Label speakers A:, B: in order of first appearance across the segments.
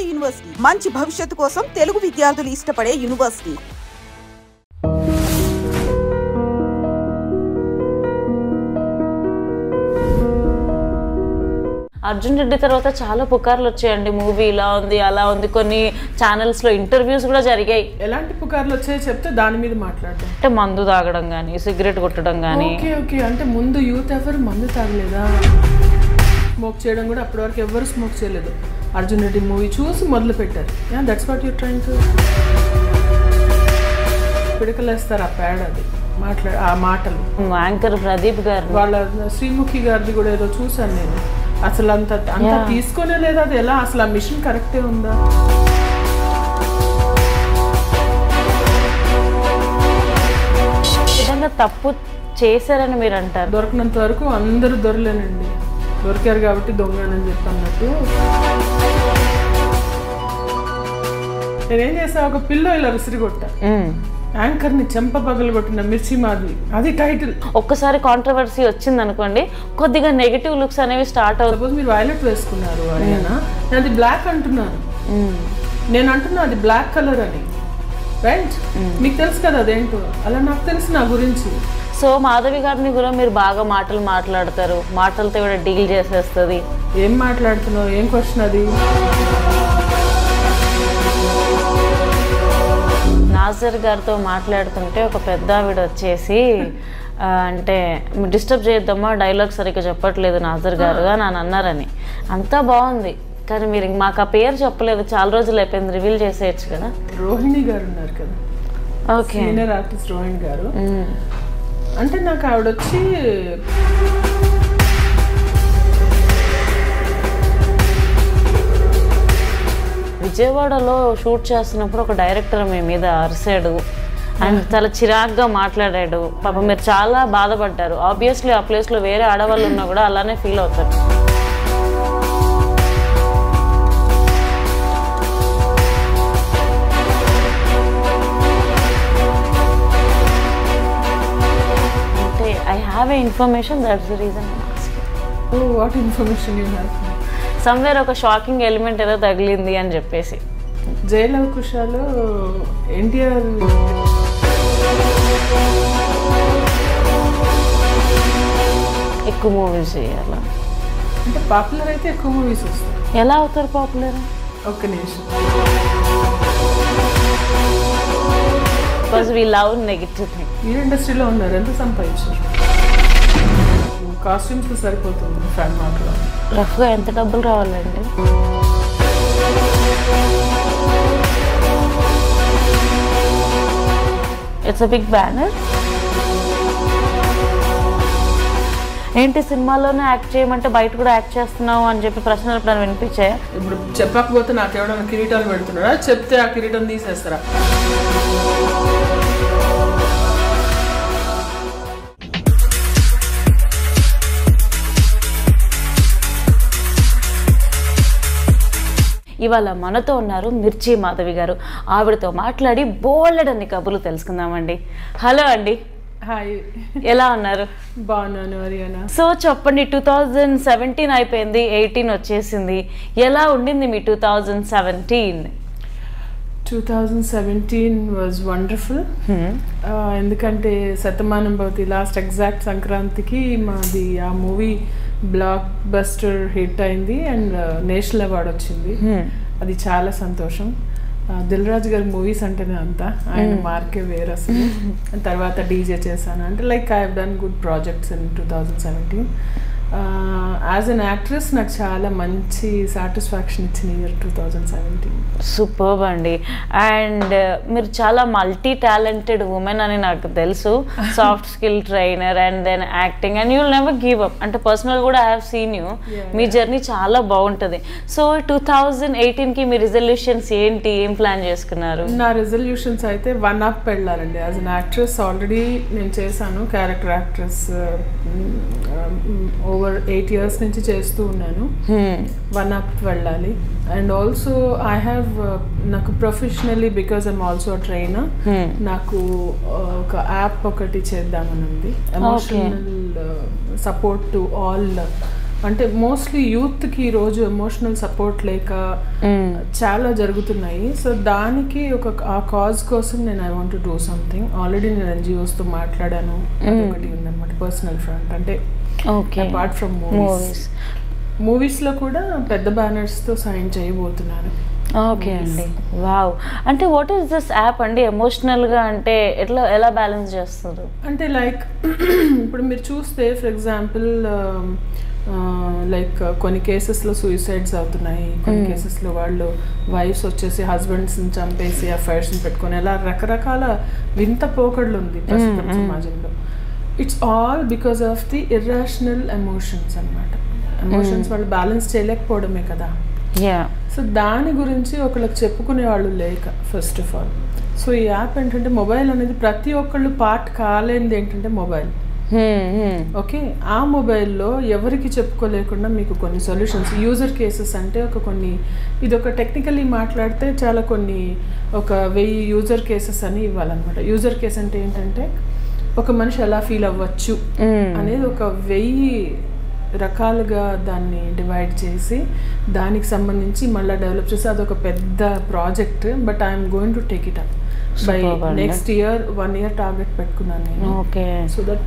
A: Tamil Nadu university మంచి భవిష్యత్తు కోసం తెలుగు విద్యార్థులు ఇష్టపడే యూనివర్సిటీ.
B: అర్జున్ రెడ్డి తర్వాత చాలా పుకార్లు వచ్చాయండి. మూవీ ఇలా ఉంది అలా ఉంది, కొన్ని ఛానల్స్ లో ఇంటర్వ్యూస్ కూడా జరిగాయి.
C: ఎలాంటి పుకార్లు వచ్చాయో చెప్తే దాని మీద మాట్లాడతాం.
B: అంటే మందు తాగడం కానీ, సిగరెట్ కొట్టడం కానీ.
C: ఓకే అంటే ముందు యూత్ ఎవరు మందు తాగలేదా? స్మోక్ చేయడం కూడా అప్పటి వరకు ఎవరు స్మోక్ చేయలేదు. అర్జున్ రెడ్డి మూవీ చూసి మొదలు పెట్టారు. That's what you trying to పిడకలేస్తారు ఆ పేడ, అది ఆ మాటలు.
B: యాంకర్ ప్రదీప్ గారు
C: వాళ్ళ శ్రీముఖి గారిది కూడా ఏదో చూసాను నేను. అసలు అంత తీసుకునే లేదా? అది ఎలా అసలు? ఆ మిషన్ కరెక్టే ఉందా?
B: విధంగా తప్పు చేశారని మీరు అంటారు.
C: దొరికినంత వరకు అందరూ దొరలేనండి. దొరికారు కాబట్టి దొంగనని చెప్పి అన్నట్టు. నేనేం చేసా, ఒక పిల్లో ఇలా విసిరి కొట్టా. యాంకర్ ని చెంప పగలు కొట్టిన మిర్చి మాధవి, అది టైటిల్.
B: ఒక్కసారి కాంట్రవర్సీ వచ్చింది అనుకోండి, కొద్దిగా నెగటివ్ లుక్స్ అనేవి స్టార్ట్ అవుతాయి.
C: సపోజ్ మీరు వైలెట్ వేసుకున్నారు, నేను అది బ్లాక్ అంటున్నాను. నేను అంటున్నా అది బ్లాక్ కలర్ అని, రైట్? మీకు తెలుసు కదా అదేంటో. అలా నాకు తెలుసు నా గురించి.
B: సో మాధవి గారిని కూడా మీరు బాగా మాటలు మాట్లాడతారు, మాటలతో కూడా డీల్ చేసేస్తుంది.
C: ఏం మాట్లాడుతున్నావు? ఏం క్వశ్చన్ అది?
B: నాజర్ గారితో మాట్లాడుతుంటే ఒక పెద్ద ఆవిడ వచ్చేసి అంటే డిస్టర్బ్ చేయొద్దమ్మా, డైలాగ్ సరిగ్గా చెప్పట్లేదు నాజర్ గారు అని అన్నారని. అంతా బాగుంది, కానీ మీరు మాకు ఆ పేరు చెప్పలేదు. చాలా రోజులు అయిపోయింది, రివీల్ చేసేయచ్చు కదా.
C: రోహిణి గారు ఉన్నారు కదా,
B: ఓకే,
C: సీనియర్ ఆర్టిస్ట్ రోహిణి గారు. అంటే నాకు ఆవిడ వచ్చి
B: విజయవాడలో షూట్ చేస్తున్నప్పుడు ఒక డైరెక్టర్ మీ మీద అరిసాడు అండ్ చాలా చిరాగ్గా మాట్లాడాడు. పాపం మీరు చాలా బాధపడ్డారు. ఆబ్వియస్లీ ఆ ప్లేస్లో వేరే ఆడవాళ్ళు ఉన్నా కూడా అలానే ఫీల్ అవుతారు. అంటే I have a information, that's the reason.
C: What information you have?
B: Somewhere ఒక షాకింగ్ ఎలిమెంట్ ఏదో తగిలింది అని చెప్పేసి.
C: జైలవ్ కుషాలో ఎన్టీఆర్
B: ఎక్కువ మూవీస్ చేయాల
C: అంటే పాపులర్ అయితే ఎక్కువ మూవీస్ వస్తాయి.
B: ఎలా అవుతారు పాపులర్?
C: ఒక్క నిమిషం.
B: Because we love negative thing.
C: ఈ ఇండస్ట్రీలో ఉన్నారు, ఎంత సంపాదించారు? కాస్ట్యూమ్స్ సరిపోతుంది ఫ్యాన్ మాటలో.
B: రఫ్గా ఎంత డబ్బులు రావాలండి? It's a big banner. ఏంటి సినిమాలోనే యాక్ట్ చేయమంటే బయట కూడా యాక్ట్ చేస్తున్నావు అని చెప్పి ప్రశ్నలు ఎప్పుడైనా వినిపించాయా?
C: ఇప్పుడు చెప్పకపోతే నాకు ఎవడన్నా కిరీటాలు పెడుతున్నాడా? చెప్తే ఆ కిరీటం తీసేస్తారా?
B: ఇవాళ మనతో ఉన్నారు మిర్చి మాధవి గారు. ఆవిడతో మాట్లాడి బోలెడన్ని కబుర్లు తెలుసుకుందామండి. హలో అండి.
C: హాయ్,
B: ఎలా ఉన్నారు?
C: బాగున్నాను హరియానా.
B: సో చెప్పండి, 2017 అయిపోయింది, 18 వచ్చేసింది. ఎలా ఉండింది మీ 2017?
C: 2017 వాజ్ వండర్ఫుల్. ఎందుకంటే శతమానం భవతి లాస్ట్ ఎగ్జాక్ట్ సంక్రాంతికి మాది ఆ మూవీ బ్లాక్ బస్టర్ హిట్ అయింది అండ్ నేషనల్ అవార్డు వచ్చింది. అది చాలా సంతోషం. దిల్ రాజు గారి మూవీస్ అంటేనే అంతా, ఆయన మార్కే వేరు అసలు. తర్వాత డీజే చేశాను. అంటే like I have done good projects in 2017. As an actress నాకు చాలా మంచి సాటిస్ఫాక్షన్ ఇచ్చిన ఇయర్ 2017.
B: సూపర్బ్ అండి. అండ్ మీరు చాలా మల్టీ టాలెంటెడ్ ఉమెన్ అని నాకు తెలుసు. Soft skill trainer and than acting and you will never give up. అంటే పర్సనల్ కూడా I have seen you. Me journey చాలా బాగుంటుంది. సో 2018కి మీ రిజల్యూషన్స్ ఏంటి? ఏం ప్లాన్ చేసుకున్నారు?
C: నా రిజల్యూషన్స్ అయితే 1 up వెళ్ళాలండి. యాజ్ అన్ యాక్ట్రెస్ ఆల్రెడీ నేను చేశాను, క్యారెక్టర్ యాక్ట్రెస్ ఓవర్ 8 years నుంచి చేస్తూ ఉన్నాను. 1 up వెళ్ళాలి. అండ్ ఆల్సో ఐ హ్యావ్ నాకు professionally because I'm also trainer, నాకు ఒక యాప్ ఒకటి చేద్దామని ఉంది. ఎమోషనల్ సపోర్ట్ టు ఆల్ అంటే మోస్ట్లీ యూత్కి ఈరోజు ఎమోషనల్ సపోర్ట్ లేక చాలా జరుగుతున్నాయి. సో దానికి ఆ కాజ్ కోసం నేను I want to do something. Already నేను NGOsతో మాట్లాడాను. ఒకటి ఉందన్నమాట పర్సనల్ ఫ్రంట్. అంటే అపార్ట్ ఫ్రమ్ మూవీస్లో కూడా పెద్ద బ్యానర్స్తో సైన్ చేయబోతున్నాను.
B: ఓకే అండి. వావ్. అంటే వాట్ ఈస్ దిస్ యాప్ అండి? ఎమోషనల్గా అంటే ఎలా బ్యాలెన్స్ చేస్తారు? అంటే
C: లైక్ ఇప్పుడు మీరు చూస్తే ఫర్ ఎగ్జాంపుల్ లైక్ కొన్ని కేసెస్లో సూసైడ్స్ అవుతున్నాయి, కొన్ని కేసెస్లో వాళ్ళు వైఫ్స్ వచ్చేసి హస్బెండ్స్ని చంపేసి అఫైర్స్ని పెట్టుకొని అలా రకరకాల వింత పోకడలు ఉంది ప్రస్తుతం సమాజంలో. It's all because of the irrational emotions అన్నమాట. ఎమోషన్స్ వాళ్ళు బ్యాలెన్స్ చేయలేకపోవడమే కదా. సో దాని గురించి ఒకళ్ళకి చెప్పుకునే వాళ్ళు లేక ఫస్ట్ ఆఫ్ ఆల్. సో ఈ యాప్ ఏంటంటే మొబైల్ అనేది ప్రతి ఒక్కళ్ళు పార్ట్ కాలేనిది ఏంటంటే మొబైల్. ఓకే, ఆ మొబైల్లో ఎవరికి చెప్పుకోలేకుండా మీకు కొన్ని సొల్యూషన్స్, యూజర్ కేసెస్ అంటే ఇది ఒక టెక్నికల్లీ మాట్లాడితే చాలా ఒక 1000 యూజర్ కేసెస్ అని ఇవ్వాలన్నమాట. యూజర్ కేస్ అంటే ఏంటంటే ఒక మనిషి ఎలా ఫీల్ అవ్వచ్చు అనేది ఒక 1000 రకాలుగా దాన్ని డివైడ్ చేసి దానికి సంబంధించి మళ్ళీ డెవలప్ చేసి అదొక పెద్ద project. But I'm going to take it up by next year. 1 year target పెట్టుకున్నాను నేను. సో దట్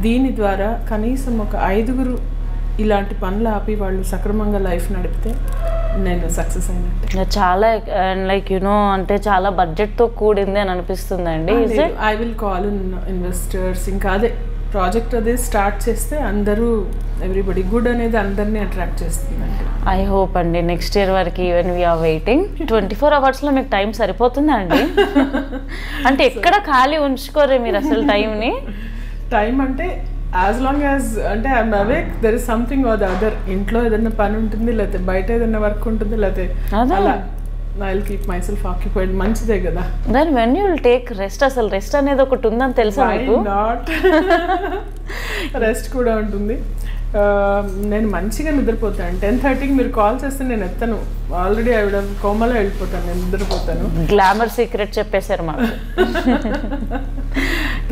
C: దీని ద్వారా కనీసం ఒక 5గురు ఇలాంటి పనులు ఆపి వాళ్ళు సక్రమంగా లైఫ్ నడిపితే నేను సక్సెస్ అయినట్టే.
B: చాలా లైక్ అంటే చాలా బడ్జెట్తో కూడింది అని అనిపిస్తుందండి.
C: I will call investors. ఇంకా అదే ప్రాజెక్ట్ అదే స్టార్ట్ చేస్తే అందరూ ఎవ్రీబడి గుడ్ అనేది అందరినీ అట్రాక్ట్ చేస్తుందండి.
B: ఐ హోప్ అండి నెక్స్ట్ ఇయర్ వరకు. Even we are waiting. 24 hours మీకు టైం సరిపోతుందా అండి? అంటే ఎక్కడ ఖాళీ ఉంచుకోరే మీరు అసలు టైంని?
C: టైం అంటే యాజ్ లాంగ్ యాజ్ అంటే I'm awake there is something or the other. ఇంట్లో ఏదైనా పని ఉంటుంది, లేకపోతే బయట ఏదైనా వర్క్ ఉంటుంది, లేకపోతే అలా I'll keep myself occupied. మంచిదే కదా.
B: Then when you will take rest, అసలు రెస్ట్ అనేది ఒకటి ఉందని తెలుసా మీకు?
C: నాట్ రెస్ట్ కూడా ఉంటుంది. నేను మంచిగా నిద్రపోతాను. 10:30కి మీరు కాల్ చేస్తే నేను ఎత్తాను. ఆల్రెడీ ఆవిడ కోమలో వెళ్ళిపోతాను, నేను నిద్రపోతాను.
B: గ్లామర్ సీక్రెట్ చెప్పేశారు మాకు.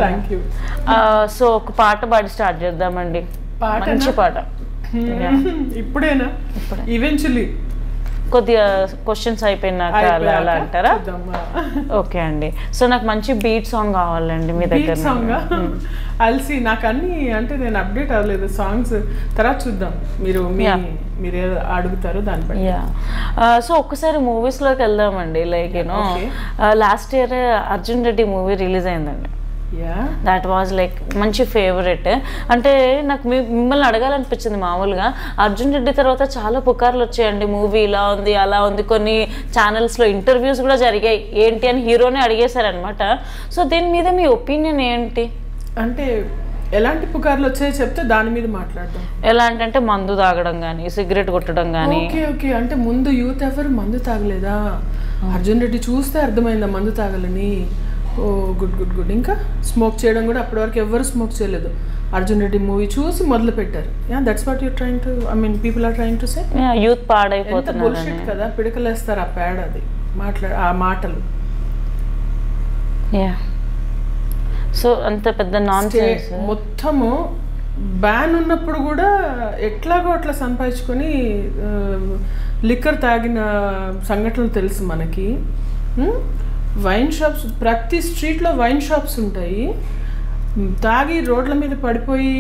C: Thank you.
B: సో ఒక పాట పాడి స్టార్ట్ చేద్దామండి. మంచి పాట.
C: ఇప్పుడేనా? ఈవెన్చువల్లీ
B: కొద్దిగా క్వశ్చన్స్ అయిపోయినాక అలా అంటారా? ఓకే అండి. సో నాకు మంచి బీట్ సాంగ్ కావాలండి మీ దగ్గర.
C: సాంగ్ అల్సి నాకు అన్ని అంటే నేను అప్డేట్ అవ్వలేదు సాంగ్స్. తర్వాత చూద్దాం, మీరు అడుగుతారు దానిపై.
B: సో ఒక్కసారి మూవీస్లోకి వెళ్దామండి. Like last year Arjun Reddy movie release అయిందండి. దాట్ వాజ్ లైక్ మంచి ఫేవరెట్. అంటే నాకు మిమ్మల్ని అడగాలనిపించింది. మామూలుగా అర్జున్ రెడ్డి తర్వాత చాలా పుకార్లు వచ్చాయండి, మూవీ ఇలా ఉంది అలా ఉంది. కొన్ని ఛానల్స్లో ఇంటర్వ్యూస్ కూడా జరిగాయి, ఏంటి అని హీరోనే అడిగేశారనమాట. సో దీని మీద మీ ఒపీనియన్ ఏంటి?
C: అంటే ఎలాంటి పుకార్లు వచ్చాయో చెప్తే దాని మీద మాట్లాడదాం.
B: ఎలా అంటే మందు తాగడం కానీ, సిగరెట్ కొట్టడం కానీ.
C: ఓకే అంటే ముందు యూత్ ఎవరు మందు తాగలేదా? అర్జున్ రెడ్డి చూస్తే అర్థమైందా మందు తాగలని? ఓ గుడ్. ఇంకా స్మోక్ చేయడం కూడా అప్పటి వరకు ఎవరు స్మోక్ చేయలేదు. అర్జున్ రెడ్డి మూవీ చూసి మొదలు పెట్టారు. That's what you're trying to people are trying to say.
B: Youth పాడైపోతుంది.
C: బుల్షిట్ కదా, పిడకలేస్తారు ఆ పేడ, అది ఆ మాటలు.
B: సో అంత పెద్ద నాన్సెన్స్.
C: మొత్తము బ్యాన్ ఉన్నప్పుడు కూడా ఎట్లాగో అట్లా సంపాదించుకొని లిక్కర్ తాగిన సంఘటనలు తెలుసు మనకి. వైన్ షాప్స్, ప్రతి స్ట్రీట్లో వైన్ షాప్స్ ఉంటాయి. తాగి రోడ్ల మీద పడిపోయి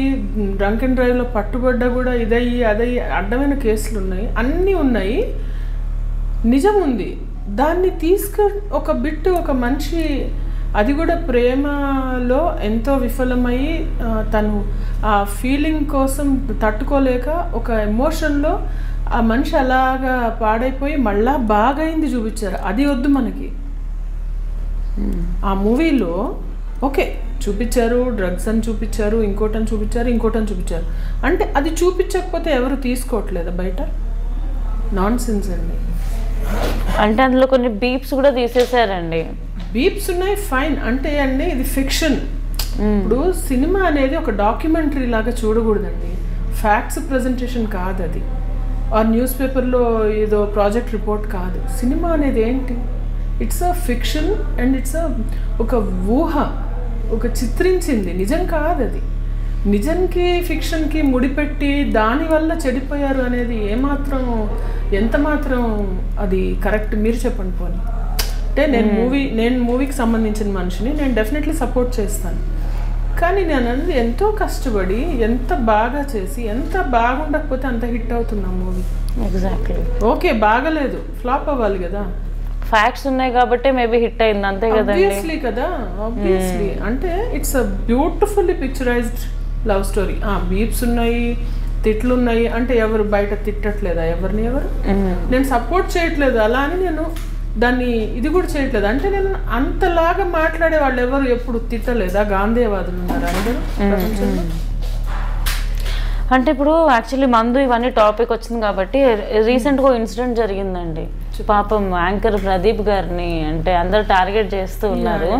C: డ్రంక్ అండ్ డ్రైవ్లో పట్టుబడ్డా కూడా ఇదయ్యి అదయ్యి అడ్డమైన కేసులు ఉన్నాయి, అన్నీ ఉన్నాయి. నిజం ఉంది. దాన్ని ఒక బిట్టు ఒక మనిషి, అది కూడా ప్రేమలో ఎంతో విఫలమయ్యి తను ఆ ఫీలింగ్ కోసం తట్టుకోలేక ఒక ఎమోషన్లో ఆ మనిషి అలాగా పాడైపోయి మళ్ళా బాగైంది చూపించారు. అది వద్దు మనకి. ఆ మూవీలో ఓకే చూపించారు, డ్రగ్స్ అని చూపించారు, ఇంకోటని చూపించారు. అంటే అది చూపించకపోతే ఎవరు తీసుకోవట్లేదు బయట. నాన్ సెన్స్ అండి.
B: అంటే అందులో కొన్ని బీప్స్ కూడా తీసేసారండి.
C: బీప్స్ ఉన్నాయి, ఫైన్. అంటే అండి ఇది ఫిక్షన్. ఇప్పుడు సినిమా అనేది ఒక డాక్యుమెంటరీ లాగా చూడకూడదండి. ఫ్యాక్ట్స్ ప్రజెంటేషన్ కాదు అది. ఆ న్యూస్ పేపర్లో ఏదో ప్రాజెక్ట్ రిపోర్ట్ కాదు. సినిమా అనేది ఏంటి? It's a fiction and it's ఒక ఊహ, ఒక చిత్రించింది, నిజం కాదు అది. నిజంకి ఫిక్షన్కి ముడిపెట్టి దానివల్ల చెడిపోయారు అనేది ఏమాత్రం ఎంత మాత్రం అది కరెక్ట్ మీరు చెప్పండి పోనీ. అంటే నేను మూవీకి సంబంధించిన మనిషిని, నేను డెఫినెట్లీ సపోర్ట్ చేస్తాను. కానీ నేను అనేది ఎంతో కష్టపడి ఎంత బాగా చేసి ఎంత బాగుండకపోతే అంత హిట్ అవుతుంది ఆ మూవీ.
B: ఎగ్జాక్ట్లీ.
C: ఓకే బాగలేదు, ఫ్లాప్ అవ్వాలి కదా,
B: ఫ్యాక్ట్స్ ఉన్నాయి కాబట్టి మేబీ హిట్ అయింది అంతే కదండి.
C: ఆబ్వియస్లీ కదా, ఆబ్వియస్లీ. అంటే it's a beautifully picturised love story. బీప్స్ ఉన్నాయి, తిట్లు ఉన్నాయి, అంటే ఎవరు బయట తిట్టట్లేదా ఎవరిని? ఎవరు నేను సపోర్ట్ చేయట్లేదు అలా అని నేను దాన్ని ఇది కూడా చేయట్లేదు. అంటే నేను అంతలాగా మాట్లాడే వాళ్ళు ఎవరు ఎప్పుడు తిట్టలేదా? గాంధేయవాదులు ఉన్నారు అందరూ ప్రపంచంలో.
B: అంటే ఇప్పుడు యాక్చువల్లీ మందు ఇవన్నీ టాపిక్ వచ్చింది కాబట్టి రీసెంట్గా ఇన్సిడెంట్ జరిగిందండి. పాపం యాంకర్ ప్రదీప్ గారిని అంటే అందరు టార్గెట్ చేస్తూ ఉన్నారు.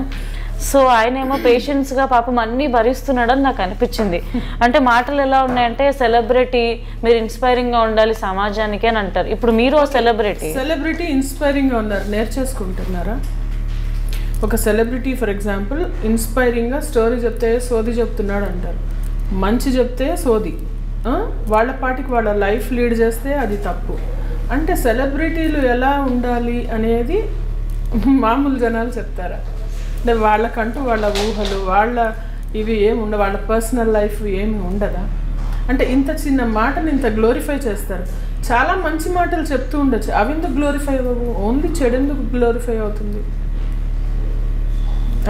B: సో ఆయన ఏమో పేషెంట్స్గా పాపం అన్నీ భరిస్తున్నాడని నాకు అనిపించింది. అంటే మాటలు ఎలా ఉన్నాయంటే సెలబ్రిటీ మీరు ఇన్స్పైరింగ్గా ఉండాలి సమాజానికి అని అంటారు. ఇప్పుడు మీరు సెలబ్రిటీ
C: ఇన్స్పైరింగ్గా ఉన్నారు, నేర్చేసుకుంటున్నారా? ఒక సెలబ్రిటీ ఫర్ ఎగ్జాంపుల్ ఇన్స్పైరింగ్గా స్టోరీ చెప్తే సోది చెప్తున్నాడు అంటారు, మంచి చెప్తే సోది, వాళ్ళ పాటికి వాళ్ళ లైఫ్ లీడ్ చేస్తే అది తప్పు. అంటే సెలబ్రిటీలు ఎలా ఉండాలి అనేది మామూలు జనాలు చెప్తారా? అంటే వాళ్ళకంటూ వాళ్ళ ఊహలు వాళ్ళ ఇవి ఏమి ఉండవు, వాళ్ళ పర్సనల్ లైఫ్ ఏమి ఉండదా? అంటే ఇంత చిన్న మాటని ఇంత గ్లోరిఫై చేస్తారు. చాలా మంచి మాటలు చెప్తూ ఉండొచ్చు, అవి ఎందుకు గ్లోరిఫై అవ్వవు? ఓన్లీ చెడు ఎందుకు గ్లోరిఫై అవుతుంది?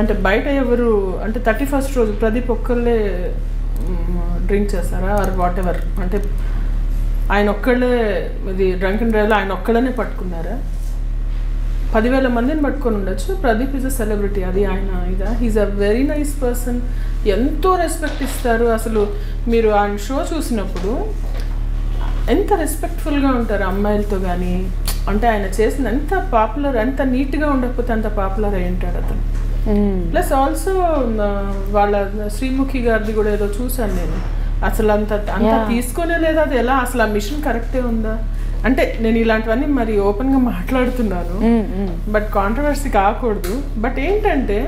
C: అంటే బయట ఎవరు అంటే 31st రోజు ప్రదీప్ ఒక్కళ్ళే డ్రింక్ చేస్తారా ఆర్ వాట్ ఎవర్? అంటే ఆయన ఒక్కళ్ళే ఇది డ్రంక్ అండ్ డ్రైవ్లో ఆయన ఒక్కళ్ళనే పట్టుకున్నారా? 10,000 మందిని పట్టుకొని ఉండొచ్చు. ప్రదీప్ ఈజ్ అ సెలబ్రిటీ, అది ఆయన ఇదా? He's a very nice person, ఎంతో రెస్పెక్ట్ ఇస్తారు. అసలు మీరు ఆయన షో చూసినప్పుడు ఎంత రెస్పెక్ట్ఫుల్గా ఉంటారు అమ్మాయిలతో కానీ. అంటే ఆయన చేసిన ఎంత పాపులర్, ఎంత నీట్గా ఉండకపోతే అంత పాపులర్ అయి ఉంటాడు అతను. ప్లస్ ఆల్సో వాళ్ళ శ్రీముఖి గారిది కూడా ఏదో చూసాను నేను, అసలు అంత తీసుకోనే లేదా? అది ఎలా అసలు ఆ మిషన్ కరెక్టే ఉందా? అంటే నేను ఇలాంటివన్నీ మరి ఓపెన్గా మాట్లాడుతున్నాను, బట్ కాంట్రవర్సీ కాకూడదు. బట్ ఏంటంటే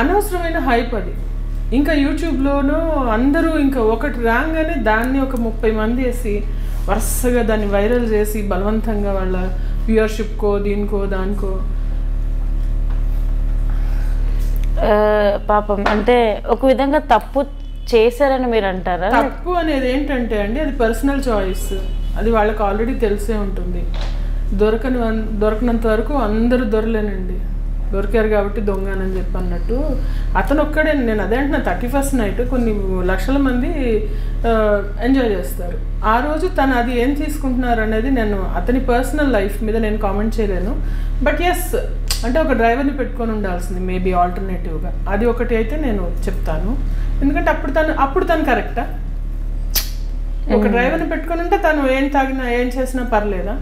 C: అనవసరమైన హైప్ అది. ఇంకా యూట్యూబ్లోనూ అందరూ ఇంకా ఒకటి రాగానే దాన్ని ఒక 30 మంది వేసి వరుసగా దాన్ని వైరల్ చేసి బలవంతంగా వాళ్ళ వ్యూవర్షిప్కో దీనికో దానికో.
B: పాపం అంటే ఒక విధంగా తప్పు చేశారని మీరు అంటారా?
C: తప్పు అనేది ఏంటంటే అండి అది పర్సనల్ చాయిస్, అది వాళ్ళకి ఆల్రెడీ తెలిసే ఉంటుంది. దొరకనంత వరకు అందరూ దొరలేనండి, దొరికారు కాబట్టి దొంగనని చెప్పి అన్నట్టు అతను ఒక్కడే. నేను అదే అంటున్నా, 31st నైట్ కొన్ని లక్షల మంది ఎంజాయ్ చేస్తారు. ఆ రోజు తను అది ఏం తీసుకుంటున్నారు అనేది నేను అతని పర్సనల్ లైఫ్ మీద నేను కామెంట్ చేయలేను. బట్ ఎస్ అంటే ఒక డ్రైవర్ని పెట్టుకొని ఉండాల్సింది మేబీ ఆల్టర్నేటివ్గా, అది ఒకటి అయితే నేను చెప్తాను. ఎందుకంటే అప్పుడు తను కరెక్టా? ఒక డ్రైవర్ని పెట్టుకొని ఉంటే తను ఏం తాగినా ఏం చేసినా పర్లేదా?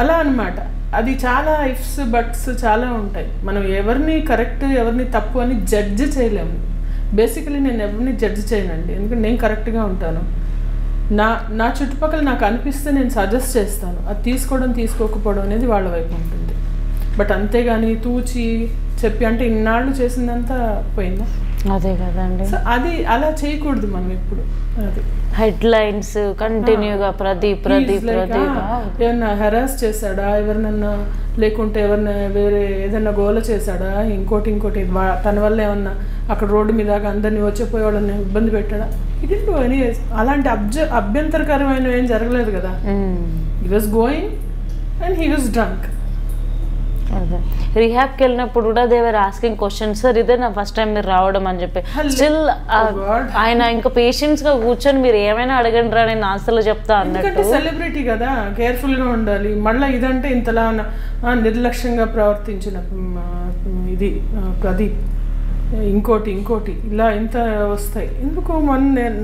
C: అలా అనమాట. అది చాలా ఇఫ్స్ బట్స్ చాలా ఉంటాయి. మనం ఎవరిని కరెక్ట్ ఎవరిని తప్పు అని జడ్జ్ చేయలేము. బేసికలీ నేను ఎవరిని జడ్జ్ చేయనండి, ఎందుకంటే నేను కరెక్ట్గా ఉంటాను. నా చుట్టుపక్కల నాకు అనిపిస్తే నేను సజెస్ట్ చేస్తాను, అది తీసుకోవడం తీసుకోకపోవడం అనేది వాళ్ళ వైపు ఉంటుంది. బట్ అంతేగాని తూచి చెప్పి అంటే ఇన్నాళ్ళు చేసిందంతా పోయిందా?
B: అదే కదండి.
C: సో అది అలా చేయకూడదు మనం ఎప్పుడు. అది
B: హెడ్లైన్స్ కంటిన్యూగా ప్రదీప్
C: ఏమన్నా హెరాస్ చేశాడా ఎవరినన్నా, లేకుంటే ఎవరిన వేరే ఏదన్నా గోల చేశాడా, ఇంకోటి తన వల్ల ఏమన్నా అక్కడ రోడ్డు మీద అందరినీ వచ్చేపోయే వాళ్ళని ఇబ్బంది పెట్టాడా? ఇది అలాంటి అభ్యంతరకరమైన ఏం జరగలేదు కదా. He was going and he was drunk.
B: అదే రీహాబ్కి వెళ్ళినప్పుడు కూడా దేవర్ ఆస్కింగ్ క్వశ్చన్స్, సార్ ఇదే నా ఫస్ట్ టైం మీరు రావడం అని చెప్పి. స్టిల్ ఆయన ఇంకా పేషెంట్స్ గా కూర్చొని మీరు ఏమైనా అడగండి రా నేను ఆన్సర్లు చెప్తా అన్నట్టు.
C: సెలబ్రిటీ కదా, కేర్ఫుల్ గా ఉండాలి. మళ్ళీ ఇదంటే ఇంతలా నిర్లక్ష్యంగా ప్రవర్తించిన ఇది ప్రదీప్, ఇంకోటి ఇలా ఇంత వస్తాయి ఎందుకు?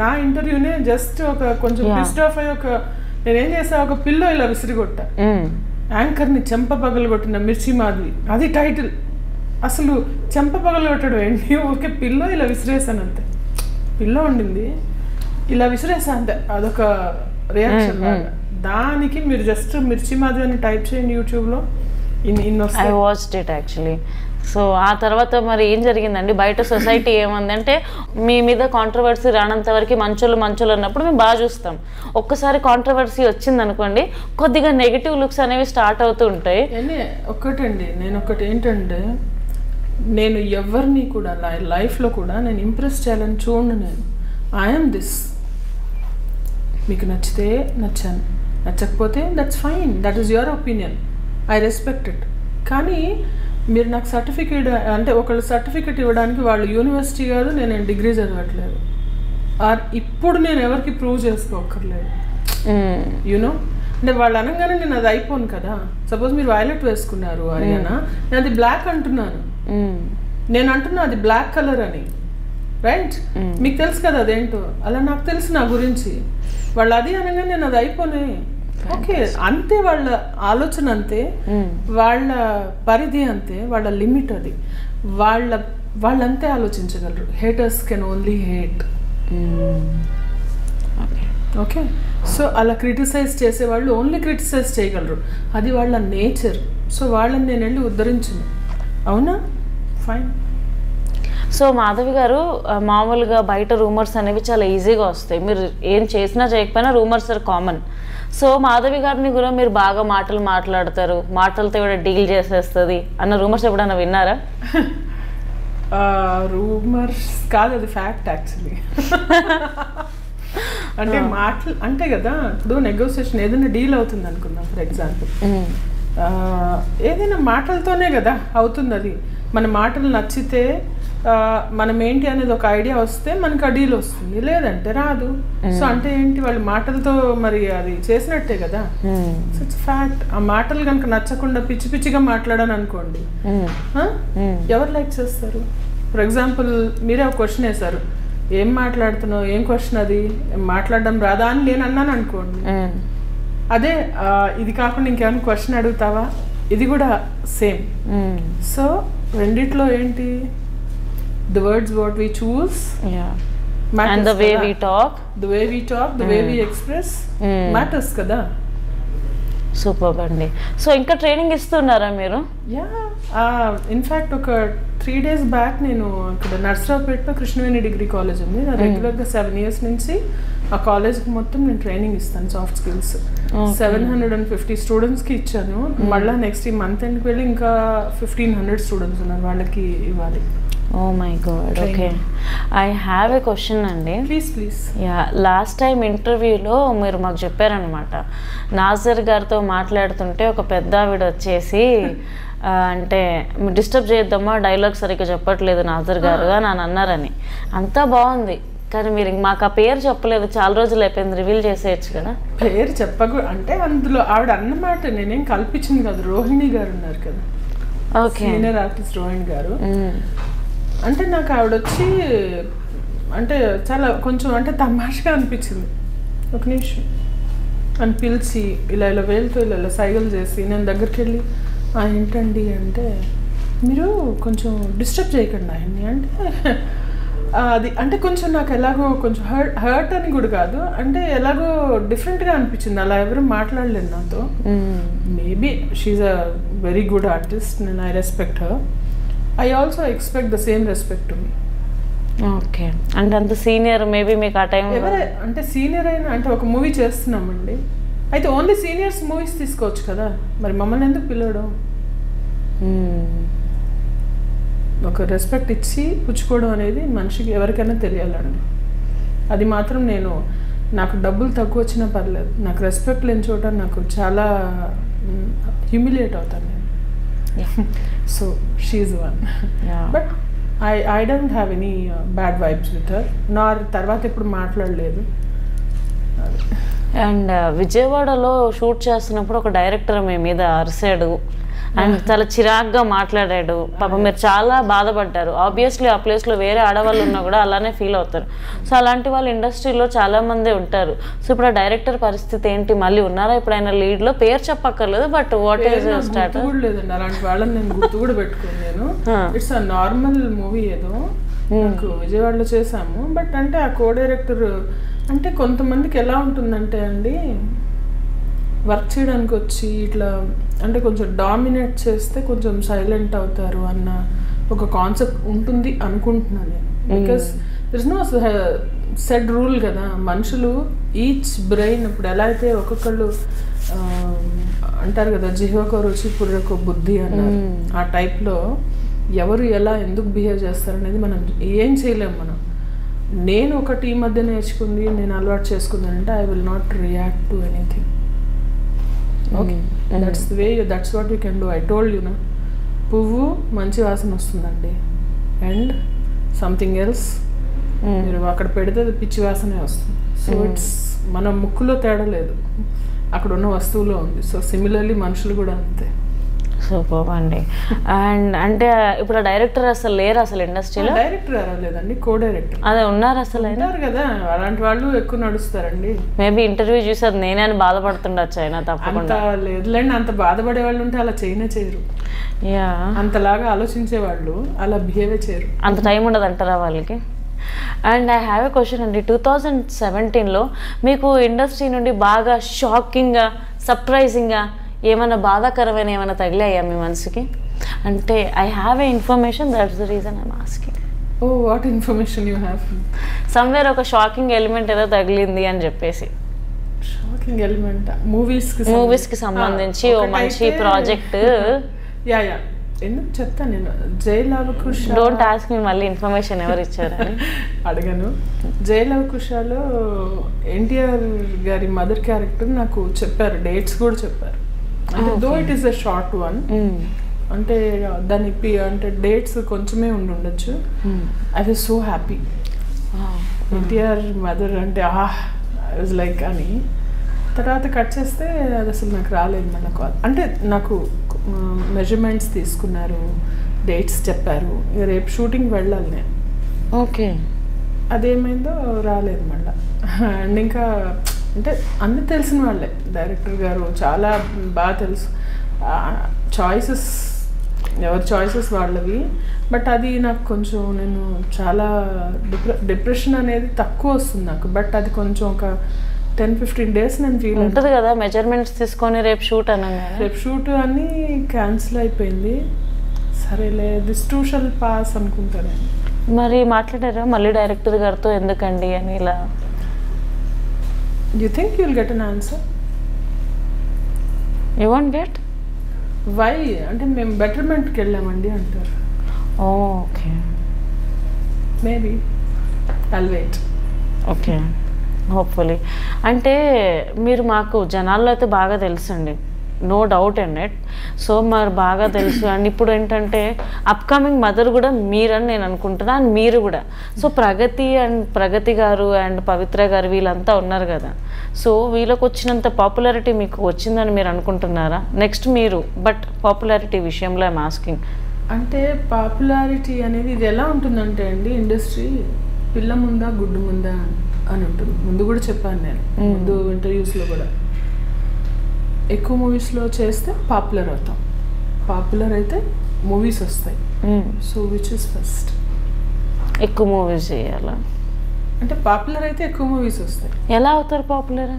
C: నా ఇంటర్వ్యూనే జస్ట్ ఒక కొంచెం పిస్డ్ ఆఫ్ అయ్యి నేనేం చేసా, ఒక పిల్లో ఇలా విసిరిగొట్టా. యాంకర్ని చెంప పగలగొట్టిన మిర్చి మాధవి, అది టైటిల్. అసలు చెంప పగలగొట్టడం ఏంటి? ఓకే పిల్లో ఇలా విసిరేసాను అంతే, పిల్లో ఉండింది ఇలా విసిరేసా అంతే, అదొక రియాక్షన్. దానికి మీరు జస్ట్ మిర్చి మాధవి అని టైప్ చేయండి యూట్యూబ్లో,
B: I watched it actually. So ఆ తర్వాత మరి ఏం జరిగిందండి? బయట సొసైటీ ఏమందంటే మీ మీద కాంట్రవర్సీ రానంత వరకు మంచోళ్ళు అన్నప్పుడు మేము బాగా చూస్తాం. ఒక్కసారి కాంట్రవర్సీ వచ్చింది అనుకోండి, కొద్దిగా నెగిటివ్ లుక్స్ అనేవి స్టార్ట్ అవుతూ ఉంటాయి.
C: ఒక్కటండి, నేను ఒకటి ఏంటంటే, నేను ఎవరిని కూడా లైఫ్లో కూడా నేను ఇంప్రెస్ చేయాలని చూడండి. నేను ఐఎమ్ దిస్, మీకు నచ్చితే నచ్చాను, నచ్చకపోతే that's fine, that is your opinion, I respect it. కానీ మీరు నాకు సర్టిఫికేట్ అంటే ఒకళ్ళు సర్టిఫికేట్ ఇవ్వడానికి వాళ్ళు యూనివర్సిటీ కాదు, నేను డిగ్రీ చదవట్లేదు, ఇప్పుడు నేను ఎవరికి ప్రూవ్ చేసుకోక్కర్లేదు. యూనో అంటే వాళ్ళు అనగానే నేను అది అయిపోను కదా. సపోజ్ మీరు వైలెట్ వేసుకున్నారు అయ్యానా, నేను అది బ్లాక్ అంటున్నాను, నేను అంటున్నా అది బ్లాక్ కలర్ అని, రైట్? మీకు తెలుసు కదా అదేంటో, అలా నాకు తెలుసు నా గురించి. వాళ్ళు అది అనగానే నేను అది అయిపోనే. ఓకే, అంతే, వాళ్ళ ఆలోచన అంతే, వాళ్ళ పరిధి అంతే, వాళ్ళ లిమిట్ అది. వాళ్ళంతే ఆలోచించగలరు. Haters can only hate. Okay, so అలా క్రిటిసైజ్ చేసేవాళ్ళు ఓన్లీ క్రిటిసైజ్ చేయగలరు, అది వాళ్ళ నేచర్. సో వాళ్ళని నేను వెళ్ళి ఉద్ధరించను. అవునా, ఫైన్.
B: సో మాధవి గారు, మామూలుగా బయట రూమర్స్ అనేవి చాలా ఈజీగా వస్తాయి. మీరు ఏం చేసినా చేయకపోయినా rumours are common. So Madhavi గారిని కూడా మీరు బాగా మాటలు మాట్లాడతారు, మాటలతో కూడా డీల్ చేసేస్తుంది అన్న రూమర్స్ ఎప్పుడన్నా విన్నారా?
C: రూమర్స్ కాదు, అది ఫ్యాక్ట్ యాక్చువల్లీ. అంటే మాటలు అంటే కదా, ఇప్పుడు నెగోసియేషన్ ఏదైనా డీల్ అవుతుంది అనుకుందాం, ఫర్ ఎగ్జాంపుల్ ఏదైనా మాటలతోనే కదా అవుతుంది. అది మన మాటలు నచ్చితే మనం ఏంటి అనేది ఒక ఐడియా వస్తే మనకు ఆ డీల్ వస్తుంది, లేదంటే రాదు. సో అంటే ఏంటి, వాళ్ళ మాటలతో మరి అది చేసినట్టే కదా. So it's fact. ఆ మాటలు కనుక నచ్చకుండా పిచ్చి పిచ్చిగా మాట్లాడాను అనుకోండి, ఎవరు లైక్ చేస్తారు? ఫర్ ఎగ్జాంపుల్ మీరే ఒక క్వశ్చన్ వేశారు, ఏం మాట్లాడుతున్నావు, ఏం క్వశ్చన్ అది, మాట్లాడడం రాదా అని నేను అన్నాను అనుకోండి, అదే ఇది కాకుండా ఇంకేమైనా క్వశ్చన్ అడుగుతావా, ఇది కూడా సేమ్. సో రెండిట్లో ఏంటి, the words what we choose,
B: and the way we talk,
C: the way we express matters kada.
B: Super అండి. సో ఇంకా ట్రైనింగ్ ఇస్తున్నారా మీరు?
C: ఇన్ఫ్యాక్ట్ ఒక 3 days బ్యాక్ నేను ఇక్కడ నర్సరావుపేటలో కృష్ణవేణి డిగ్రీ కాలేజ్ ఉంది, రెగ్యులర్గా 7 years నుంచి ఆ కాలేజ్కి మొత్తం నేను ట్రైనింగ్ ఇస్తాను, సాఫ్ట్ స్కిల్స్. 750 స్టూడెంట్స్కి ఇచ్చాను. మళ్ళీ నెక్స్ట్ ఈ మంత్ ఎండ్కి వెళ్ళి ఇంకా 1500 స్టూడెంట్స్ ఉన్నారు, వాళ్ళకి ఇవ్వాలి.
B: Oh my god. Okay, I have a question అండి.
C: ప్లీజ్.
B: లాస్ట్ టైం ఇంటర్వ్యూలో మీరు మాకు చెప్పారనమాట, నాజర్ గారితో మాట్లాడుతుంటే ఒక పెద్ద ఆవిడ వచ్చేసి అంటే డిస్టర్బ్ చేయొద్దమ్మా, డైలాగ్ సరిగ్గా చెప్పట్లేదు నాజర్ గారు అని అన్నారని. అంతా బాగుంది, కానీ మీరు మాకు ఆ పేరు చెప్పలేదు, చాలా రోజులు అయిపోయింది, రివీల్ చేసేయచ్చు కదా.
C: పేరు చెప్పకూడదు అంటే అందులో ఆవిడ అన్నమాట నేనేం కల్పించింది కాదు. రోహిణి గారు ఉన్నారు కదా,
B: ఓకే,
C: సీనియర్ ఆర్టిస్ట్ రోహిణి గారు. అంటే నాకు ఆవిడ వచ్చి అంటే చాలా కొంచెం అంటే తమాషగా అనిపించింది. ఒక నిమిషం అని పిలిచి ఇలా వేలుతో ఇలా సైగలు చేసి నేను దగ్గరికి వెళ్ళి ఏంటండి అంటే, మీరు కొంచెం డిస్టర్బ్ చేయకండి ఆయన్ని అంటే, అది అంటే కొంచెం నాకు ఎలాగో కొంచెం హర్ట్ అని కూడా కాదు, అంటే ఎలాగో డిఫరెంట్గా అనిపించింది. అలా ఎవరు మాట్లాడలేదు నాతో. Maybe she a very good artist, నేను I respect her. I also expect the same respect to me.
B: Okay, అంటే అంత సీనియర్ మేబీ మీకు ఆ టైం
C: ఎవరే అంటే సీనియర్ అయినా అంటే ఒక మూవీ చేస్తున్నామండి, అయితే ఓన్లీ సీనియర్స్ మూవీస్ తీసుకోవచ్చు కదా, మరి మమ్మల్ని ఎందుకు పిలవడం? ఒక రెస్పెక్ట్ ఇచ్చి పుచ్చుకోవడం అనేది మనిషికి ఎవరికైనా తెలియాలండి. అది మాత్రం నాకు డబ్బులు తక్కువ వచ్చినా పర్లేదు, నాకు రెస్పెక్ట్ లేని చోట నాకు చాలా హ్యూమిలియేట్ అవుతాను నేను. So she one, but I don't have any bad vibes with her, nor తర్వాత ఎప్పుడు మాట్లాడలేదు.
B: అండ్ విజయవాడలో షూట్ చేస్తున్నప్పుడు ఒక డైరెక్టర్ మీ మీద అరిసాడు అండ్ చాలా చిరాగ్గా మాట్లాడాడు. పాపం మీరు చాలా బాధపడ్డారు. ఆబ్వియస్లీ ఆ ప్లేస్లో వేరే ఆడవాళ్ళు ఉన్నా కూడా అలానే ఫీల్ అవుతారు. సో అలాంటి వాళ్ళు ఇండస్ట్రీలో చాలా మంది ఉంటారు. సో ఇప్పుడు ఆ డైరెక్టర్ పరిస్థితి ఏంటి? మళ్ళీ ఉన్నారా ఇప్పుడు ఆయన లీడ్లో? పేరు చెప్పక్కర్లేదు, బట్ వాట్ ఈస్ స్టార్ట్
C: లేదండి. అలాంటి వాళ్ళని నేను గుర్తు కూడా పెట్టుకోను. నేను ఇట్స్ అ నార్మల్ మూవీ, ఏదో నాకు విజయవాడలో చేసాము. బట్ అంటే ఆ కో డైరెక్టర్ అంటే కొంతమందికి ఎలా ఉంటుందంటే అండి, వర్క్ చేయడానికి వచ్చి ఇట్లా అంటే కొంచెం డామినేట్ చేస్తే కొంచెం సైలెంట్ అవుతారు అన్న ఒక కాన్సెప్ట్ ఉంటుంది అనుకుంటున్నాను నేను. Because there is no said rule కదా. మనుషులు ఈచ్ బ్రెయిన్ ఇప్పుడు ఎలా అయితే ఒక్కొక్కళ్ళు అంటారు కదా జిహ్వకో రుచి పుర్రెకో బుద్ధి అన్నారు, ఆ టైప్లో ఎవరు ఎలా ఎందుకు బిహేవ్ చేస్తారనేది మనం ఏం చేయలేము. మనం నేను ఒకటి ఈ మధ్య నేర్చుకుంది, నేను అలవాటు చేసుకున్నానంటే I will not react to anything. Okay, that's the way, that's what you can do. I told you నా, పువ్వు మంచి వాసన వస్తుందండి, అండ్ సంథింగ్ ఎల్స్ మీరు అక్కడ పెడితే అది పిచ్చి వాసనే వస్తుంది. సో ఇట్స్ మన ముక్కులో తేడా లేదు, అక్కడ ఉన్న వస్తువులో ఉంది. సో సిమిలర్లీ మనుషులు కూడా అంతే.
B: సూపర్ అండి. అండ్ అంటే ఇప్పుడు ఆ డైరెక్టర్ అసలు లేరు అసలు ఇండస్ట్రీలో?
C: డైరెక్టర్ లేదండి, కో డైరెక్టర్.
B: అదే ఉన్నారు అసలు
C: ఉన్నారు కదా, అలాంటి వాళ్ళు ఎక్కువ నడుస్తారండి.
B: మేబీ ఇంటర్వ్యూ చూసారు నేనే అని బాధపడుతుండొచ్చు అయినా తప్పకుండా.
C: అంత లేదులేండి, అంత బాధపడే వాళ్ళు ఉంటే అలా చేయరు.
B: యా,
C: అంతలాగా ఆలోచించే వాళ్ళు అలా బిహేవ్ చేయరు,
B: అంత టైం ఉండదు అంటారా వాళ్ళకి? And I have a question అండి. 2017లో మీకు ఇండస్ట్రీ నుండి బాగా షాకింగ్గా సర్ప్రైజింగ్గా ఏమైనా బాధాకరమైన ఏమైనా తగిలాయా మీ మనసుకి? అంటే I have a information, that's the reason I'm asking.
C: Oh, what information you have?
B: Somewhere ఒక షాకింగ్ ఎలిమెంట్ ఏదో తగిలింది అని చెప్పేసి.
C: షాకింగ్ ఎలిమెంట్ మూవీస్కి
B: సంబంధించి ఓ మంచి ప్రాజెక్ట్.
C: యా ఎందుకు చెప్తాను నేను. జయలవకుశ,
B: డోంట్ ఆస్క్ మీ మళ్ళీ ఇన్ఫర్మేషన్ ఎవరు ఇచ్చారని అడగను.
C: జయలవకుశలో ఎన్టీఆర్ గారి మదర్ క్యారెక్టర్ నాకు చెప్పారు, డేట్స్ కూడా చెప్పారు. అంటే though it is a short one, అంటే దానికి అంటే డేట్స్ కొంచెమే ఉండొచ్చు. I was so happy. NTR mother అంటే ఐ వాజ్ లైక్ అని. తర్వాత కట్ చేస్తే అది అసలు నాకు రాలేదు మళ్ళీ కాల్. అంటే నాకు మెజర్మెంట్స్ తీసుకున్నారు, డేట్స్ చెప్పారు, రేపు షూటింగ్ వెళ్ళాలి నేను.
B: ఓకే,
C: అదేమైందో రాలేదు మళ్ళీ. అండ్ ఇంకా అంటే అన్నీ తెలిసిన వాళ్ళే, డైరెక్టర్ గారు చాలా బాగా తెలుసు. చాయిసెస్ ఎవరి చాయిసెస్ వాళ్ళవి. బట్ అది నాకు కొంచెం నేను చాలా డిప్రెషన్ అనేది తక్కువ వస్తుంది నాకు. బట్ అది కొంచెం ఒక 10-15 days నేను ఫీల్
B: ఉంటుంది కదా. మెజర్మెంట్స్ తీసుకొని రేపు షూట్ అనగా
C: రేపు షూట్ అన్నీ క్యాన్సిల్ అయిపోయింది. సరేలే దిస్ టూ షల్ పాస్ అనుకుంటా నేను.
B: మరి మాట్లాడారా మళ్ళీ డైరెక్టర్ గారితో ఎందుకండి అని ఇలా?
C: You think you will get an answer?
B: You want get
C: why అంటే మేము బెటర్మెంట్కి వెళ్ళామండి అంటారు.
B: Okay,
C: maybe I'll wait.
B: Okay, hopefully. అంటే మీరు మాకు జనాల్లో అయితే బాగా తెలుసండి, no doubt in it. So మరి బాగా తెలుసు. అండ్ ఇప్పుడు ఏంటంటే అప్కమింగ్ మదర్ కూడా మీరని నేను అనుకుంటున్నా, అండ్ మీరు కూడా. సో ప్రగతి గారు అండ్ పవిత్ర గారు వీళ్ళంతా ఉన్నారు కదా. సో వీళ్ళకి వచ్చినంత పాపులారిటీ మీకు వచ్చిందని మీరు అనుకుంటున్నారా? నెక్స్ట్ మీరు, బట్ పాపులారిటీ విషయంలో ఐమ్ ఆస్కింగ్.
C: అంటే పాపులారిటీ అనేది ఇది ఎలా ఉంటుందంటే అండి, ఇండస్ట్రీ పిల్ల ముందా గుడ్డు ముందా అని ఉంటుంది. ముందు కూడా చెప్పాను నేను, ముందు ఇంటర్వ్యూస్లో కూడా. ఎక్కువ మూవీస్లో చేస్తే పాపులర్ అవుతాం, పాపులర్ అయితే మూవీస్ వస్తాయి. So which is first?
B: ఎక్కువ మూవీస్ చేయాలా
C: అంటే పాపులర్ అయితే ఎక్కువ మూవీస్ వస్తాయి.
B: ఎలా అవుతారు పాపులర్?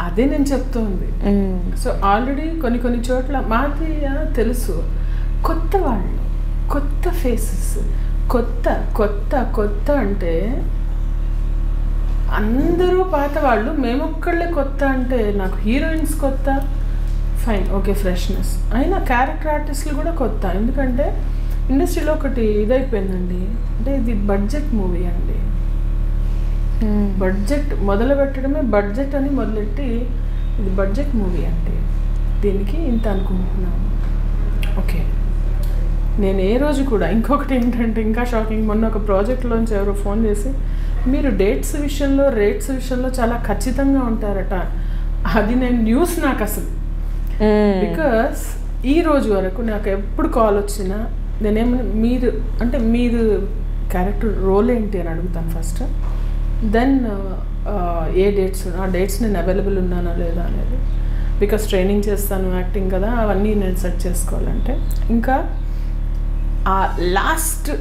C: అదే నేను చెప్తోంది. సో ఆల్రెడీ కొన్ని చోట్ల మాది తెలుసు, కొత్త వాళ్ళు, కొత్త ఫేసెస్, కొత్త కొత్త కొత్త అంటే అందరూ పాత వాళ్ళు, మేమొక్కళ్ళే కొత్త అంటే నాకు హీరోయిన్స్ కొత్త, ఫైన్, ఓకే, ఫ్రెష్నెస్. అయినా క్యారెక్టర్ ఆర్టిస్టులు కూడా కొత్త. ఎందుకంటే ఇండస్ట్రీలో ఒకటి ఇదైపోయిందండి, అంటే ఇది బడ్జెట్ మూవీ అండి. బడ్జెట్ మొదలు పెట్టడమే బడ్జెట్ అని మొదలెట్టి ఇది బడ్జెట్ మూవీ అంటే దీనికి ఇంత అనుకుంటున్నాను. ఓకే, నేను ఏ రోజు కూడా ఇంకొకటి ఏంటంటే ఇంకా షాకింగ్, మొన్న ఒక ప్రాజెక్ట్లోంచి ఎవరో ఫోన్ చేసి మీరు డేట్స్ విషయంలో రేట్స్ విషయంలో చాలా ఖచ్చితంగా ఉంటారట. అది నేను న్యూస్ నాకు అసలు, బికాస్ ఈ రోజు వరకు నాకు ఎప్పుడు కాల్ వచ్చినా నేనేమన్నా మీరు క్యారెక్టర్ రోల్ ఏంటి అని అడుగుతాను ఫస్ట్. దెన్ ఏ డేట్స్, ఆ డేట్స్ నేను అవైలబుల్ ఉన్నానా లేదా అనేది. బికాస్ ట్రైనింగ్ చేస్తాను, యాక్టింగ్ కదా, అవన్నీ నేను సెట్ చేసుకోవాలంటే. ఇంకా ఆ లాస్ట్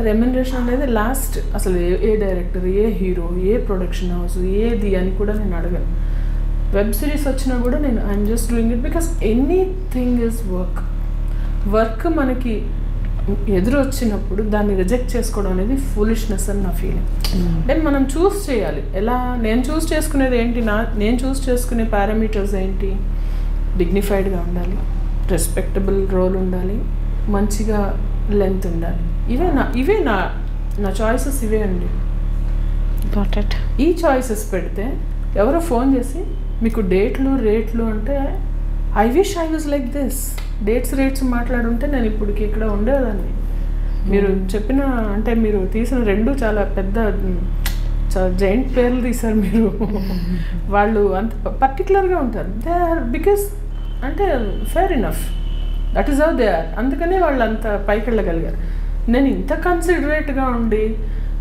C: రెమ్యునరేషన్ అనేది లాస్ట్, అసలు ఏ డైరెక్టర్, ఏ హీరో, ఏ ప్రొడక్షన్ హౌస్, ఏది అని కూడా నేను అడగను. వెబ్ సిరీస్ వచ్చినా కూడా నేను I'm just doing it because anything is work మనకి ఎదురు వచ్చినప్పుడు దాన్ని రిజెక్ట్ చేసుకోవడం అనేది ఫూలిష్నెస్ అని నా ఫీలింగ్. అంటే మనం చూస్ చేయాలి. ఎలా నేను చూస్ చేసుకునేది ఏంటి, నేను చూస్ చేసుకునే పారామీటర్స్ ఏంటి, డిగ్నిఫైడ్గా ఉండాలి, రెస్పెక్టబుల్ రోల్ ఉండాలి, మంచిగా లెంత్ ఉండాలి. ఇవే నా చాయిసెస్ ఇవే అండి. ఈ చాయిసెస్ పెడితే ఎవరో ఫోన్ చేసి మీకు డేట్లు రేట్లు అంటే I wish I was like this, dates rates మాట్లాడుంటే నేను ఇప్పటికి ఇక్కడ ఉండేదాన్ని. మీరు చెప్పిన అంటే మీరు తీసిన 2 చాలా పెద్ద చాలా జైంట్ పేర్లు తీశారు మీరు. వాళ్ళు అంత పర్టికులర్గా ఉంటారు. దే ఆర్ బికాస్ అంటే fair enough, that is how they are. అందుకనే వాళ్ళు అంత పైకి వెళ్ళగలిగారు. నేను ఇంత కన్సిడరేట్గా ఉండి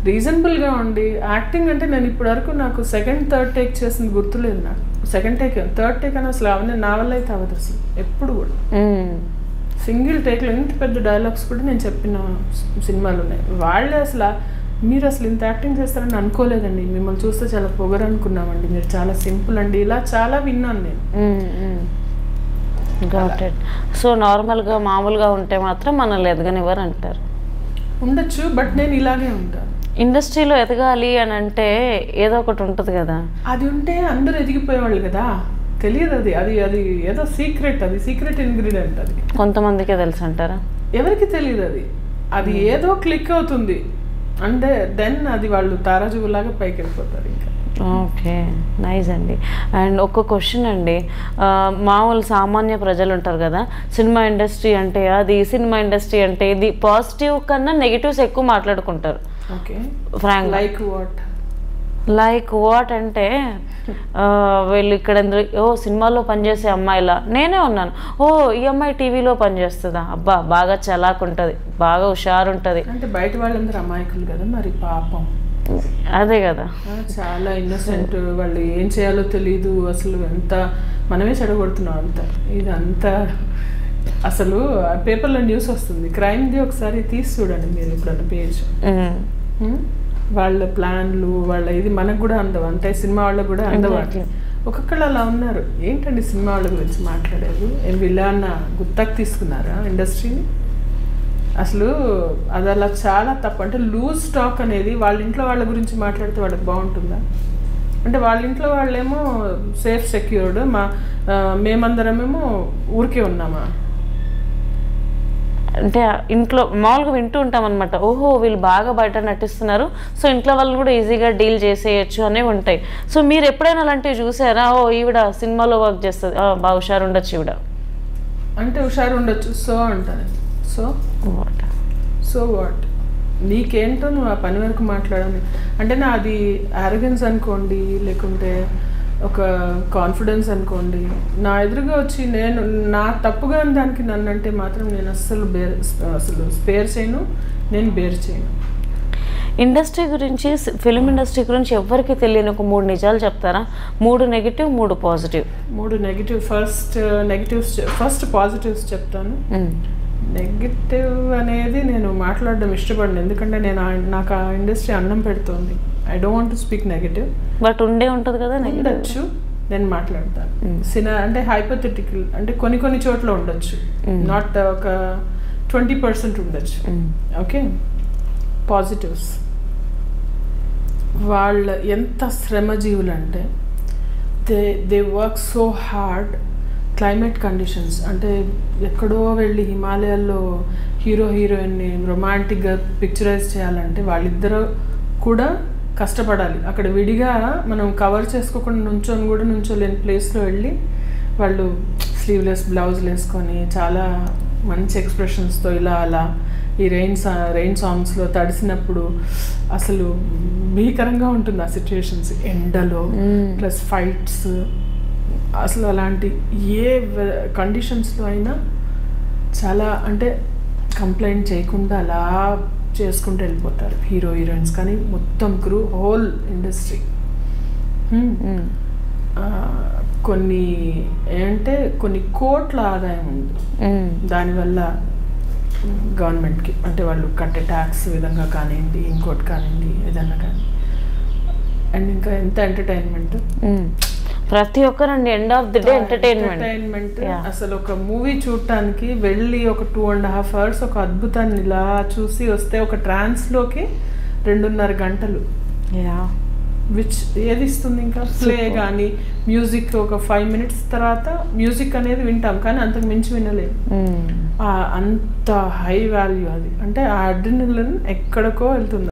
C: రీజనబుల్గా ఉండి యాక్టింగ్ అంటే నేను ఇప్పటి వరకు నాకు సెకండ్ థర్డ్ టేక్ చేసింది గుర్తులేదు. నాకు సెకండ్ టేక్ థర్డ్ టేక్ అని అసలు అవన్నీ నా వల్ల అయితే అవ్వదు అసలు ఎప్పుడు కూడా. సింగిల్ టేక్లో ఇంత పెద్ద డైలాగ్స్ కూడా నేను చెప్పిన సినిమాలు ఉన్నాయి. వాళ్ళే అసలు మీరు అసలు ఇంత యాక్టింగ్ చేస్తారని అనుకోలేదండి, మిమ్మల్ని చూస్తే చాలా పొగరు అనుకున్నామండి, మీరు చాలా సింపుల్ అండి, ఇలా చాలా విన్నాను నేను.
B: Got it. సో నార్మల్గా మామూలుగా ఉంటే మాత్రం మనల్ని ఎదగనివ్వరు అంటారు.
C: ఉండొచ్చు, బట్ నేను ఇలాగే ఉంటాను.
B: ఇండస్ట్రీలో ఎదగాలి అని అంటే ఏదో ఒకటి ఉంటుంది కదా,
C: అది ఉంటే అందరూ ఎదిగిపోయేవాళ్ళు కదా. తెలియదు అది అది అది ఏదో సీక్రెట్, అది సీక్రెట్ ఇంగ్రీడియంట్. అది
B: కొంతమందికే తెలుసు అంటారా?
C: ఎవరికి తెలియదు. అది అది ఏదో క్లిక్ అవుతుంది అంటే దెన్ అది వాళ్ళు తారాజువులాగా పైకి వెళ్ళిపోతారు ఇంకా.
B: ఓకే, నైస్ అండి. అండ్ ఒక క్వశ్చన్ అండి, మామూలు సామాన్య ప్రజలు ఉంటారు కదా, సినిమా ఇండస్ట్రీ అంటే అది, సినిమా ఇండస్ట్రీ అంటే ఇది, పాజిటివ్ కన్నా నెగిటివ్స్ ఎక్కువ మాట్లాడుకుంటారు.
C: ఓకే,
B: ఫ్రాంక్ లైక్ వాట్ అంటే వీళ్ళు ఇక్కడ సినిమాలో పనిచేసే అమ్మాయిలా నేనే ఉన్నాను, ఓ ఈ అమ్మాయి టీవీలో పనిచేస్తుందా, అబ్బా బాగా చలాకుంటుంది, బాగా హుషారుంటుంది
C: అంటే బయట వాళ్ళందరూ అమాయకులు కదా మరి పాపం.
B: అదే కదా,
C: చాలా ఇన్నోసెంట్, వాళ్ళు ఏం చేయాలో తెలీదు అసలు. ఎంత మనమే చెడగొడుతున్నాం అంతా. ఇదంతా అసలు పేపర్లో న్యూస్ వస్తుంది క్రైమ్ది, ఒకసారి తీసి చూడండి మీరు ఎప్పుడన్నా పేజ్. వాళ్ళ ప్లాన్లు వాళ్ళ ఇది మనకు కూడా అందవు, అంటే సినిమా వాళ్ళకు కూడా అందవు. ఒక్కొక్కళ్ళు అలా ఉన్నారు. ఏంటండి సినిమా వాళ్ళ గురించి మాట్లాడేది, వీళ్ళ అన్న గుర్తకు తీసుకున్నారా ఇండస్ట్రీని? అసలు అది అలా చాలా తప్పు. అంటే లూజ్ స్టాక్ అనేది వాళ్ళ ఇంట్లో వాళ్ళ గురించి మాట్లాడితే వాళ్ళకి బాగుంటుందా? అంటే వాళ్ళ ఇంట్లో వాళ్ళేమో సేఫ్ సెక్యూర్డ్, మేమందరమేమో ఊరికే ఉన్నామా?
B: అంటే ఇంట్లో మామూలుగా వింటూ ఉంటాం అనమాట, ఓహో వీళ్ళు బాగా బయట నటిస్తున్నారు, సో ఇంట్లో వాళ్ళని కూడా ఈజీగా డీల్ చేసేయచ్చు అనేవి ఉంటాయి. సో మీరు ఎప్పుడైనా అలాంటివి చూసారా? ఓ ఈవిడ సినిమాలో వర్క్ చేస్తుంది, బాగా హుషారు ఉండొచ్చు ఈవిడ
C: అంటే, హుషారు ఉండొచ్చు సో అంటారు. సో వాట్ నీకేంటో నువ్వు ఆ పని వరకు మాట్లాడాలి అంటే, నా అది ఆరోగెన్స్ అనుకోండి, లేకుంటే ఒక కాన్ఫిడెన్స్ అనుకోండి, నా ఎదురుగా వచ్చి నేను నా తప్పుగా దానికి నన్ను అంటే మాత్రం నేను అసలు స్పేర్ చేయను, నేను బేర్ చేయను.
B: ఇండస్ట్రీ గురించి, ఫిలిం ఇండస్ట్రీ గురించి ఎవరికి తెలియని ఒక 3 నిజాలు చెప్తారా? 3 negative 3 positive.
C: 3 negative. First positives చెప్తాను. నెగిటివ్ అనేది నేను మాట్లాడడం ఇష్టపడను, ఎందుకంటే నాకు ఆ ఇండస్ట్రీ అన్నం పెడుతుంది. I don't want to speak negative,
B: but ఉంటుంది కదా,
C: ఉండొచ్చు, నేను మాట్లాడతాను. అంటే హైపోథెటికల్, అంటే కొన్ని చోట్ల ఉండొచ్చు, నాట్ ఒక 20% ఉండొచ్చు. Okay, positives. వాళ్ళ ఎంత శ్రమజీవులు అంటే they work so hard. Climate conditions అంటే ఎక్కడో వెళ్ళి హిమాలయాల్లో హీరో హీరోయిన్ని రొమాంటిక్గా పిక్చరైజ్ చేయాలంటే వాళ్ళిద్దరూ కూడా కష్టపడాలి. అక్కడ విడిగా మనం కవర్ చేసుకోకుండా నుంచోలేని ప్లేస్లో వెళ్ళి వాళ్ళు స్లీవ్లెస్ బ్లౌజులు వేసుకొని చాలా మంచి ఎక్స్ప్రెషన్స్తో ఇలా అలా ఈ రెయిన్ సాంగ్స్లో తడిసినప్పుడు అసలు భీకరంగా ఉంటుంది ఆ సిచ్యువేషన్స్. ఎండలో ప్లస్ ఫైట్స్, అసలు అలాంటి ఏ కండిషన్స్లో అయినా చాలా అంటే కంప్లైంట్ చేయకుండా అలా చేసుకుంటూ వెళ్ళిపోతారు హీరో హీరోయిన్స్. కానీ మొత్తం క్రూ, హోల్ ఇండస్ట్రీ కొన్ని ఏంటంటే కొన్ని కోట్ల ఆదాయం ఉంది దానివల్ల గవర్నమెంట్కి. అంటే వాళ్ళు కట్టే ట్యాక్స్ విధంగా కానివ్వండి, ఇంకోటి కానివ్వండి, ఏదన్నా కానీ. అండ్ ఇంకా ఎంత ఎంటర్టైన్మెంట్.
B: ప్రతి ఒక్కరండి end of the day entertainment.
C: అసలు ఒక మూవీ చూడటానికి వెళ్ళి ఒక 2.5 hours ఒక అద్భుతాన్ని ఇలా చూసి వస్తే ఒక ట్రాన్స్ లోకి 2.5 గంటలు విచ్ ఏది ఇస్తుంది ఇంకా ప్లే కానీ మ్యూజిక్ ఒక 5 minutes తర్వాత మ్యూజిక్ అనేది వింటాం కానీ అంతకు మించి వినలేము. అంత హై వాల్యూ అది, అంటే ఆ అడ్రినలిన్ ఎక్కడికో వెళ్తుంది.